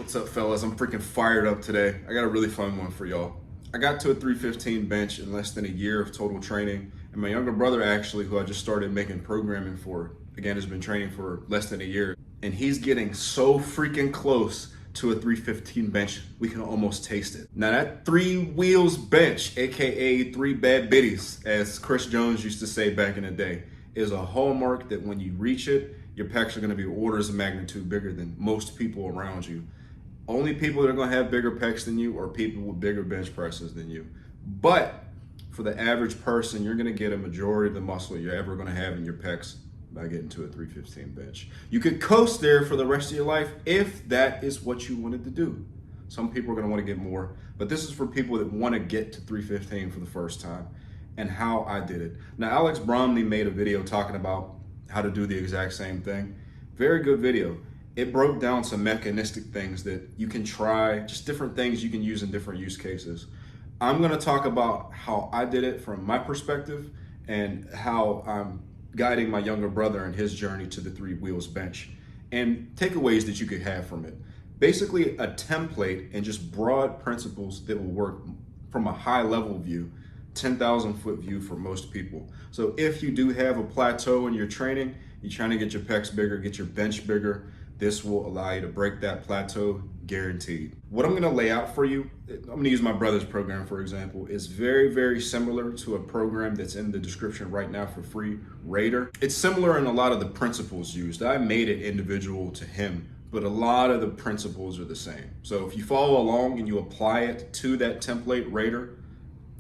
What's up, fellas? I'm freaking fired up today. I got a really fun one for y'all. I got to a 315 bench in less than a year of total training, and my younger brother actually, who I just started making programming for, again, has been training for less than a year, and he's getting so freaking close to a 315 bench, we can almost taste it. Now that 3 wheels bench, AKA 3 bad biddies, as Chris Jones used to say back in the day, is a hallmark that when you reach it, your pecs are gonna be orders of magnitude bigger than most people around you. Only people that are gonna have bigger pecs than you are people with bigger bench presses than you. But for the average person, you're gonna get a majority of the muscle you're ever gonna have in your pecs by getting to a 315 bench. You could coast there for the rest of your life if that is what you wanted to do. Some people are gonna wanna get more, but this is for people that wanna get to 315 for the first time and how I did it. Now, Alex Bromley made a video talking about how to do the exact same thing. Very good video. It broke down some mechanistic things that you can try, just different things you can use in different use cases. I'm gonna talk about how I did it from my perspective and how I'm guiding my younger brother in his journey to the 3 wheels bench and takeaways that you could have from it. Basically a template and just broad principles that will work from a high level view, 10,000 foot view for most people. So if you do have a plateau in your training, you're trying to get your pecs bigger, get your bench bigger, this will allow you to break that plateau, guaranteed. What I'm gonna lay out for you, I'm gonna use my brother's program for example, is very, very similar to a program that's in the description right now for free, Raider. It's similar in a lot of the principles used. I made it individual to him, but a lot of the principles are the same. So if you follow along and you apply it to that template, Raider,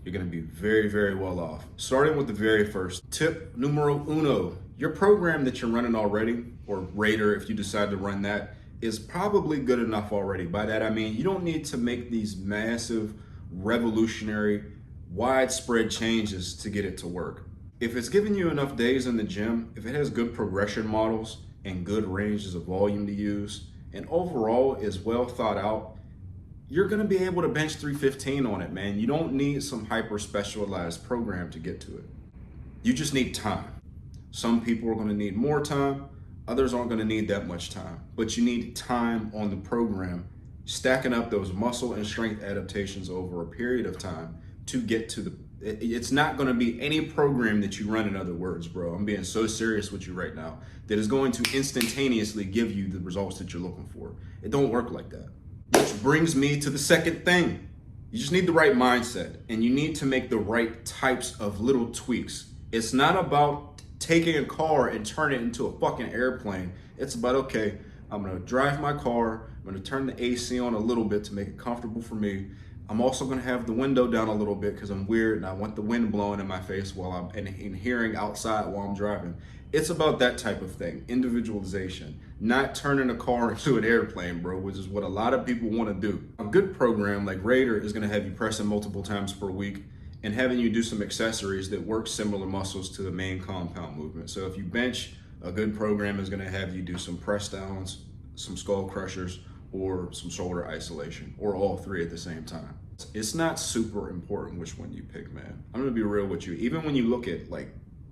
you're gonna be very, very well off. Starting with the very first tip, numero uno, your program that you're running already, or Raider if you decide to run that, is probably good enough already. By that I mean you don't need to make these massive, revolutionary, widespread changes to get it to work. If it's giving you enough days in the gym, if it has good progression models and good ranges of volume to use, and overall is well thought out, you're gonna be able to bench 315 on it, man. You don't need some hyper specialized program to get to it. You just need time. Some people are gonna need more time, others aren't gonna need that much time, but you need time on the program, stacking up those muscle and strength adaptations over a period of time to get to it's not gonna be any program that you run, in other words, bro. I'm being so serious with you right now, that is going to instantaneously give you the results that you're looking for. It don't work like that. Which brings me to the second thing. You just need the right mindset and you need to make the right types of little tweaks. It's not about taking a car and turn it into a fucking airplane. It's about, okay, I'm gonna drive my car, I'm gonna turn the AC on a little bit to make it comfortable for me. I'm also gonna have the window down a little bit because I'm weird and I want the wind blowing in my face while I'm and hearing outside while I'm driving. It's about that type of thing, individualization, not turning a car into an airplane, bro, which is what a lot of people wanna do. A good program like Raider is gonna have you pressing multiple times per week and having you do some accessories that work similar muscles to the main compound movement. So if you bench, a good program is gonna have you do some press downs, some skull crushers, or some shoulder isolation, or all 3 at the same time. It's not super important which one you pick, man. I'm gonna be real with you. Even when you look at like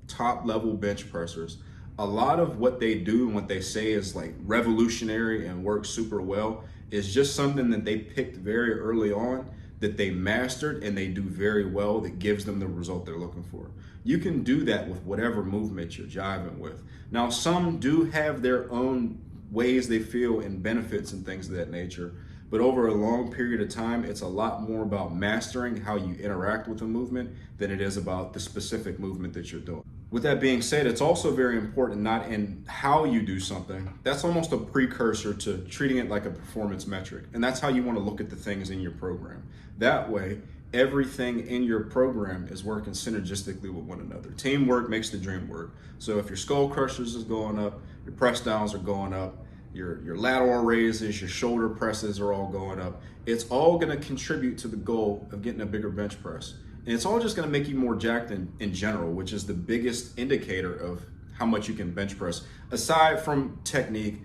top level bench pressers, a lot of what they do and what they say is like revolutionary and works super well is just something that they picked very early on, that they mastered and they do very well, that gives them the result they're looking for. You can do that with whatever movement you're jiving with. Now, some do have their own ways they feel and benefits and things of that nature, but over a long period of time, it's a lot more about mastering how you interact with the movement than it is about the specific movement that you're doing. With that being said, it's also very important not in how you do something. That's almost a precursor to treating it like a performance metric. And that's how you want to look at the things in your program. That way, everything in your program is working synergistically with one another. Teamwork makes the dream work. So if your skull crushers is going up, your press downs are going up, your lateral raises, your shoulder presses are all going up, it's all gonna contribute to the goal of getting a bigger bench press. And it's all just gonna make you more jacked in general, which is the biggest indicator of how much you can bench press. Aside from technique,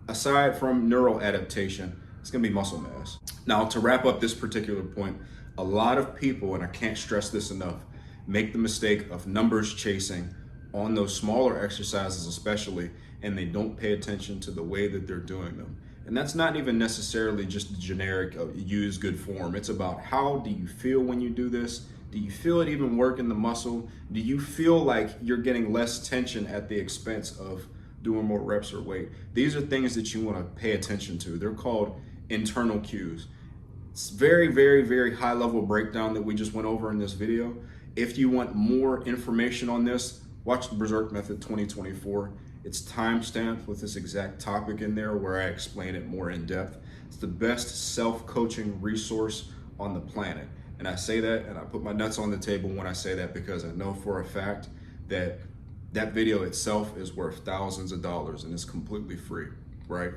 aside from neural adaptation, it's gonna be muscle mass. Now, to wrap up this particular point, a lot of people, and I can't stress this enough, make the mistake of numbers chasing on those smaller exercises especially, and they don't pay attention to the way that they're doing them. And And that's not even necessarily just the generic use good form. It's about how do you feel when you do this? Do you feel it even work in the muscle? Do you feel like you're getting less tension at the expense of doing more reps or weight? These are things that you want to pay attention to. They're called internal cues. It's very, very, very high level breakdown that we just went over in this video. If you want more information on this, watch the Berserk Method 2024. It's timestamped with this exact topic in there where I explain it more in depth. It's the best self-coaching resource on the planet. And I say that, and I put my nuts on the table when I say that, because I know for a fact that that video itself is worth thousands of dollars and it's completely free, right?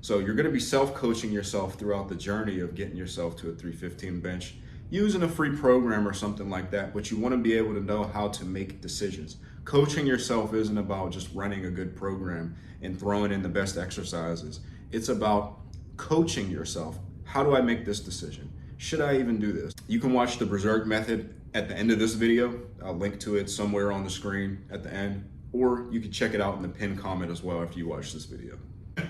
So you're gonna be self-coaching yourself throughout the journey of getting yourself to a 315 bench using a free program or something like that, but you wanna be able to know how to make decisions. Coaching yourself isn't about just running a good program and throwing in the best exercises. It's about coaching yourself. How do I make this decision? Should I even do this? You can watch the Berserk Method at the end of this video. I'll link to it somewhere on the screen at the end, or you can check it out in the pinned comment as well after you watch this video.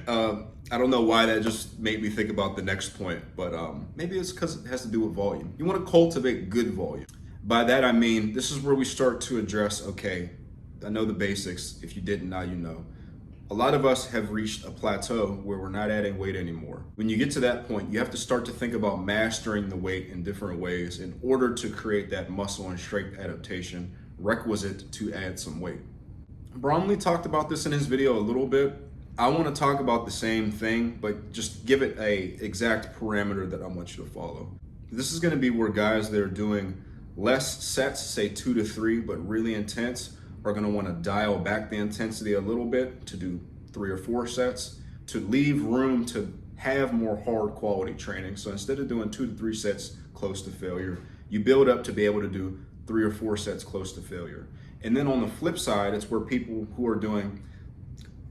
I don't know why that just made me think about the next point, but maybe it's because it has to do with volume. You want to cultivate good volume. By that I mean, this is where we start to address, okay, I know the basics. If you didn't, now you know. A lot of us have reached a plateau where we're not adding weight anymore. When you get to that point, you have to start to think about mastering the weight in different ways in order to create that muscle and strength adaptation requisite to add some weight. Bromley talked about this in his video a little bit. I want to talk about the same thing, but just give it a exact parameter that I want you to follow. This is going to be where guys that are doing less sets, say 2 to 3, but really intense, are going to want to dial back the intensity a little bit to do 3 or 4 sets to leave room to have more hard quality training. So instead of doing 2 to 3 sets close to failure, you build up to be able to do 3 or 4 sets close to failure. And then on the flip side, it's where people who are doing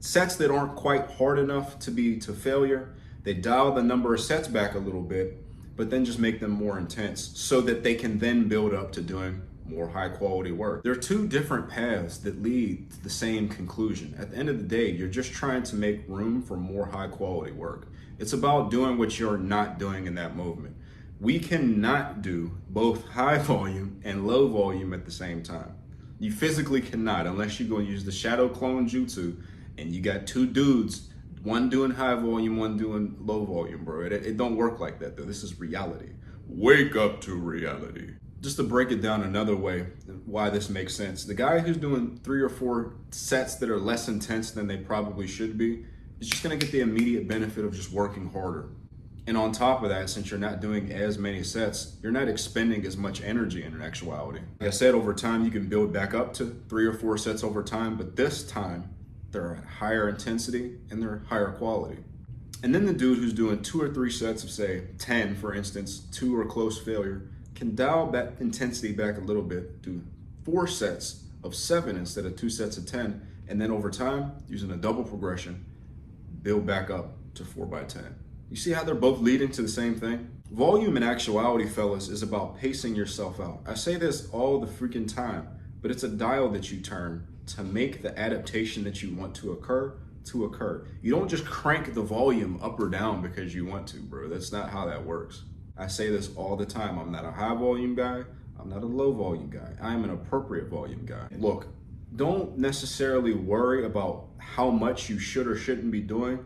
sets that aren't quite hard enough to be to failure, they dial the number of sets back a little bit, but then just make them more intense so that they can then build up to doing more high quality work. There are 2 different paths that lead to the same conclusion. At the end of the day, you're just trying to make room for more high quality work. It's about doing what you're not doing in that movement. We cannot do both high volume and low volume at the same time. You physically cannot, unless you go and use the shadow clone jutsu and you got 2 dudes, one doing high volume, one doing low volume, bro. It don't work like that though. This is reality. Wake up to reality. Just to break it down another way, why this makes sense. The guy who's doing 3 or 4 sets that are less intense than they probably should be is just gonna get the immediate benefit of just working harder. And on top of that, since you're not doing as many sets, you're not expending as much energy in actuality. Like I said, over time, you can build back up to 3 or 4 sets over time, but this time, they're at higher intensity and they're higher quality. And then the dude who's doing 2 or 3 sets of say 10, for instance, 2 or close failure, can dial that intensity back a little bit, do 4 sets of 7 instead of 2 sets of 10, and then over time, using a double progression, build back up to 4 by 10. You see how they're both leading to the same thing? Volume in actuality, fellas, is about pacing yourself out. I say this all the freaking time, but it's a dial that you turn to make the adaptation that you want to occur. You don't just crank the volume up or down because you want to, bro. That's not how that works. I say this all the time. I'm not a high volume guy. I'm not a low volume guy. I am an appropriate volume guy. Look, don't necessarily worry about how much you should or shouldn't be doing.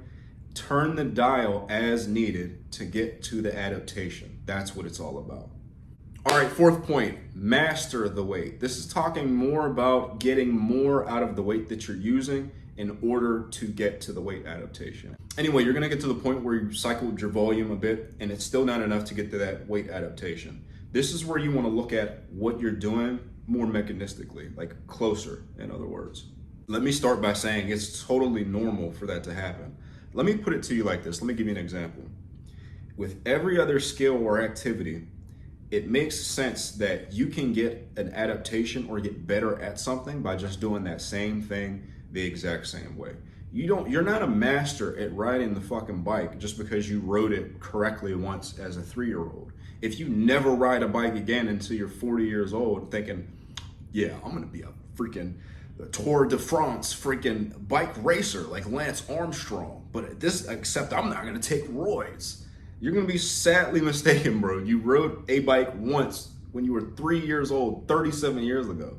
Turn the dial as needed to get to the adaptation. That's what it's all about. All right, 4th point, master the weight. This is talking more about getting more out of the weight that you're using in order to get to the weight adaptation. Anyway, you're gonna get to the point where you cycled your volume a bit and it's still not enough to get to that weight adaptation. This is where you wanna look at what you're doing more mechanistically, like closer, in other words. Let me start by saying it's totally normal for that to happen. Let me put it to you like this. Let me give you an example. With every other skill or activity, it makes sense that you can get an adaptation or get better at something by just doing that same thing the exact same way. You're not a master at riding the fucking bike just because you rode it correctly once as a 3-year-old. If you never ride a bike again until you're 40 years old thinking, yeah, I'm gonna be a freaking Tour de France freaking bike racer like Lance Armstrong, but except I'm not gonna take roids. You're gonna be sadly mistaken, bro. You rode a bike once when you were 3 years old, 37 years ago.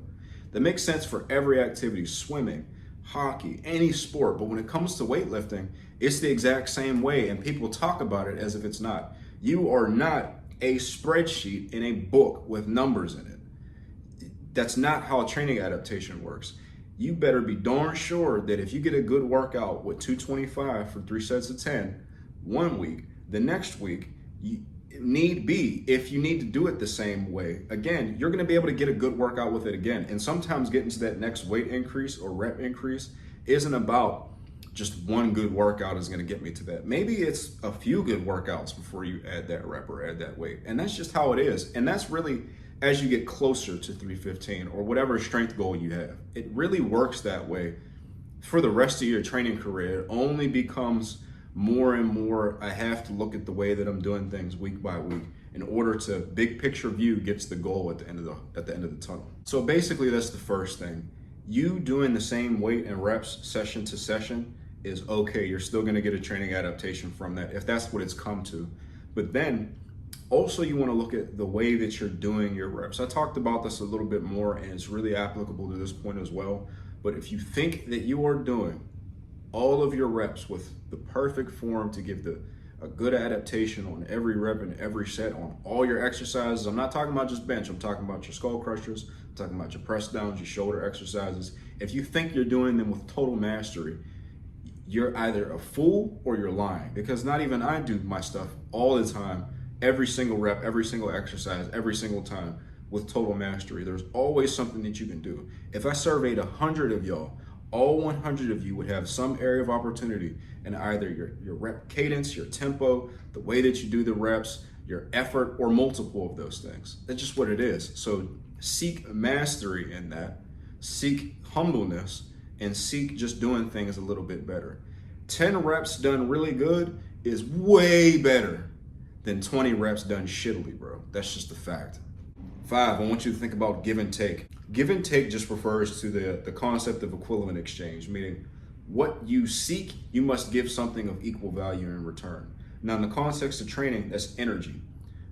That makes sense for every activity, swimming, hockey, any sport. But when it comes to weightlifting, it's the exact same way, and people talk about it as if it's not. You are not a spreadsheet in a book with numbers in it. That's not how training adaptation works. You better be darn sure that if you get a good workout with 225 for 3 sets of 10 one week, the next week, if you need to do it the same way, again, you're going to be able to get a good workout with it again. And sometimes getting to that next weight increase or rep increase isn't about just one good workout is going to get me to that. Maybe it's a few good workouts before you add that rep or add that weight. And that's just how it is. And that's really as you get closer to 315 or whatever strength goal you have. It really works that way for the rest of your training career. It only becomes more and more, I have to look at the way that I'm doing things week by week in order to big picture view gets the goal at the end of the tunnel. So basically that's the first thing. You doing the same weight and reps session to session is okay. You're still gonna get a training adaptation from that if that's what it's come to. But then also you wanna look at the way that you're doing your reps. I talked about this a little bit more and it's really applicable to this point as well. But if you think that you are doing all of your reps with the perfect form to give a good adaptation on every rep and every set on all your exercises. I'm not talking about just bench. I'm talking about your skull crushers. I'm talking about your press downs, your shoulder exercises. If you think you're doing them with total mastery, you're either a fool or you're lying, because not even I do my stuff all the time, every single rep, every single exercise, every single time with total mastery. There's always something that you can do. If I surveyed 100 of y'all, all 100 of you would have some area of opportunity in either your rep cadence, your tempo, the way that you do the reps, your effort, or multiple of those things. That's just what it is. So seek mastery in that, seek humbleness, and seek just doing things a little bit better. 10 reps done really good is way better than 20 reps done shittily, bro. That's just a fact. 5, I want you to think about give and take. Give and take just refers to the concept of equivalent exchange, meaning what you seek, you must give something of equal value in return. Now, in the context of training, that's energy.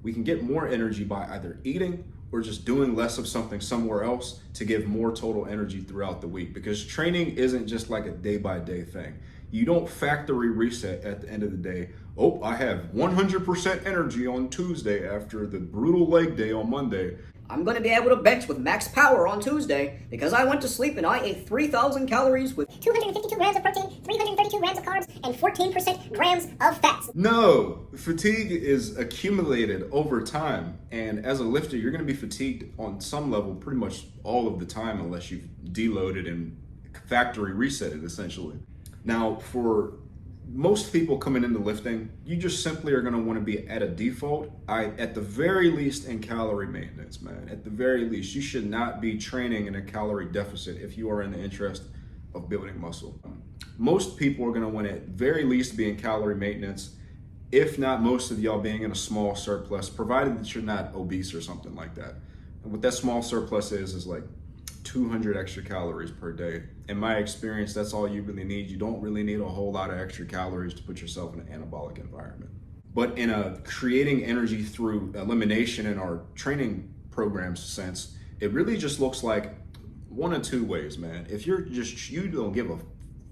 We can get more energy by either eating or just doing less of something somewhere else to give more total energy throughout the week, because training isn't just like a day-by-day thing. You don't factory reset at the end of the day. Oh, I have 100% energy on Tuesday after the brutal leg day on Monday. I'm going to be able to bench with max power on Tuesday because I went to sleep and I ate 3,000 calories with 252 grams of protein, 332 grams of carbs, and 14% grams of fats. No, fatigue is accumulated over time. And as a lifter, you're going to be fatigued on some level pretty much all of the time unless you've deloaded and factory resetted essentially. Now, for most people coming into lifting, you just simply are going to want to be at a default, at the very least in calorie maintenance, man. At the very least, you should not be training in a calorie deficit if you are in the interest of building muscle. Most people are going to want to at very least be in calorie maintenance, if not most of y'all being in a small surplus, provided that you're not obese or something like that. And what that small surplus is like 200 extra calories per day. In my experience, that's all you really need. You don't really need a whole lot of extra calories to put yourself in an anabolic environment. But in a creating energy through elimination in our training programs sense, it really just looks like one of two ways, man. If you don't give a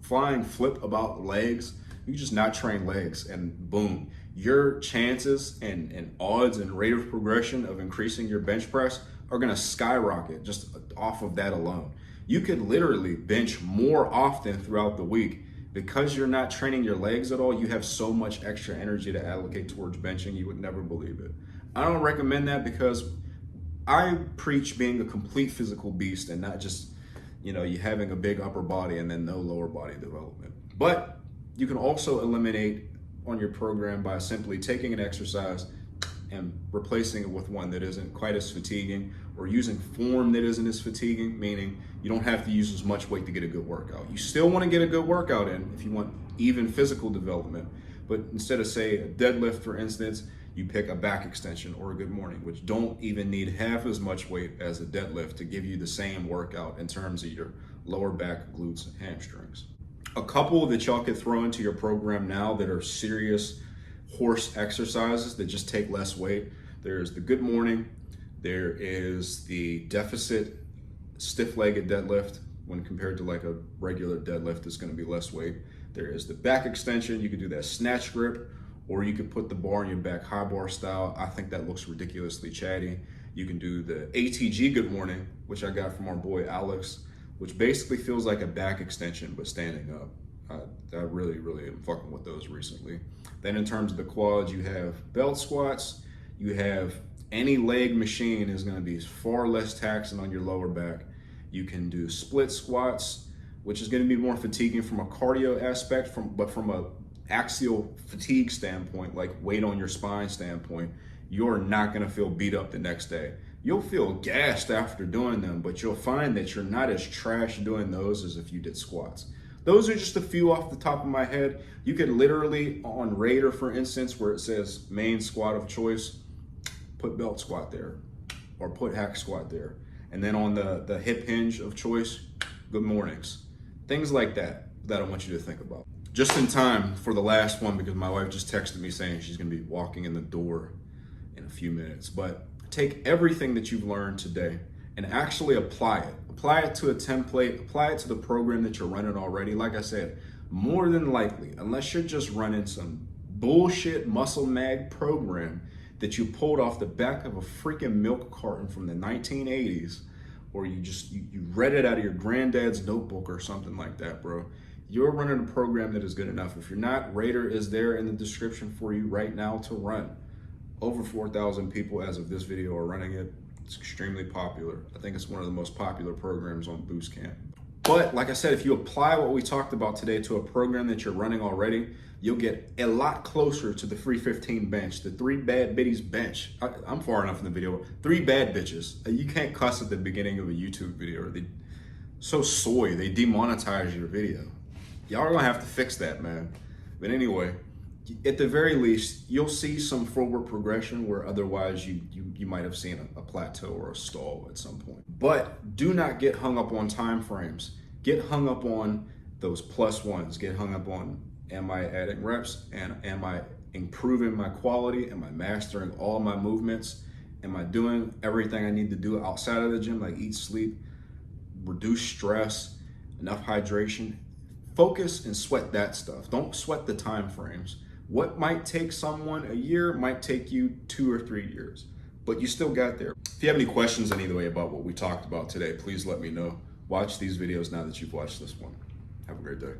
flying flip about legs, you just not train legs, and boom, your chances and odds and rate of progression of increasing your bench press are gonna skyrocket just off of that alone. You could literally bench more often throughout the week because you're not training your legs at all. You have so much extra energy to allocate towards benching, you would never believe it. I don't recommend that because I preach being a complete physical beast and not just, you having a big upper body and then no lower body development. But you can also eliminate on your program by simply taking an exercise and replacing it with one that isn't quite as fatiguing, or using form that isn't as fatiguing, meaning you don't have to use as much weight to get a good workout. You still want to get a good workout in if you want even physical development, but instead of say a deadlift, for instance, you pick a back extension or a good morning, which don't even need half as much weight as a deadlift to give you the same workout in terms of your lower back, glutes, and hamstrings. A couple that y'all could throw into your program now that are serious horse exercises that just take less weight. There's the good morning. There is the deficit stiff-legged deadlift. When compared to like a regular deadlift, it's going to be less weight. There is the back extension. You could do that snatch grip, or you could put the bar on your back, high bar style. I think that looks ridiculously chatty. You can do the ATG good morning, which I got from our boy Alex, which basically feels like a back extension but standing up. I really am fucking with those recently. Then in terms of the quads, you have belt squats. You have any leg machine is going to be far less taxing on your lower back. You can do split squats, which is going to be more fatiguing from a cardio aspect, but from a axial fatigue standpoint, like weight on your spine standpoint, you're not going to feel beat up the next day. You'll feel gassed after doing them, but you'll find that you're not as trash doing those as if you did squats. Those are just a few off the top of my head. You could literally, on Raider, for instance, where it says main squat of choice, put belt squat there or put hack squat there. And then on the hip hinge of choice, good mornings. Things like that I want you to think about. Just in time for the last one, because my wife just texted me saying she's gonna be walking in the door in a few minutes. But take everything that you've learned today and actually apply it. Apply it to a template, apply it to the program that you're running already. Like I said, more than likely, unless you're just running some bullshit muscle mag program that you pulled off the back of a freaking milk carton from the 1980s, or you read it out of your granddad's notebook or something like that, bro. You're running a program that is good enough. If you're not, Raider is there in the description for you right now to run. Over 4,000 people as of this video are running it. It's extremely popular. I think it's one of the most popular programs on Boostcamp. But like I said, if you apply what we talked about today to a program that you're running already, you'll get a lot closer to the 315 bench, the 3 bad bitties bench. I'm far enough in the video. 3 bad bitches. You can't cuss at the beginning of a YouTube video. They demonetize your video. Y'all are gonna have to fix that, man. But anyway, at the very least, you'll see some forward progression where otherwise you might have seen a plateau or a stall at some point. But do not get hung up on time frames. Get hung up on those plus ones. Get hung up on, am I adding reps? And am I improving my quality? Am I mastering all my movements? Am I doing everything I need to do outside of the gym, like eat, sleep, reduce stress, enough hydration? Focus and sweat that stuff. Don't sweat the time frames. What might take someone a year might take you 2 or 3 years, but you still got there. If you have any questions anyway about what we talked about today, please let me know. Watch these videos now that you've watched this one. Have a great day.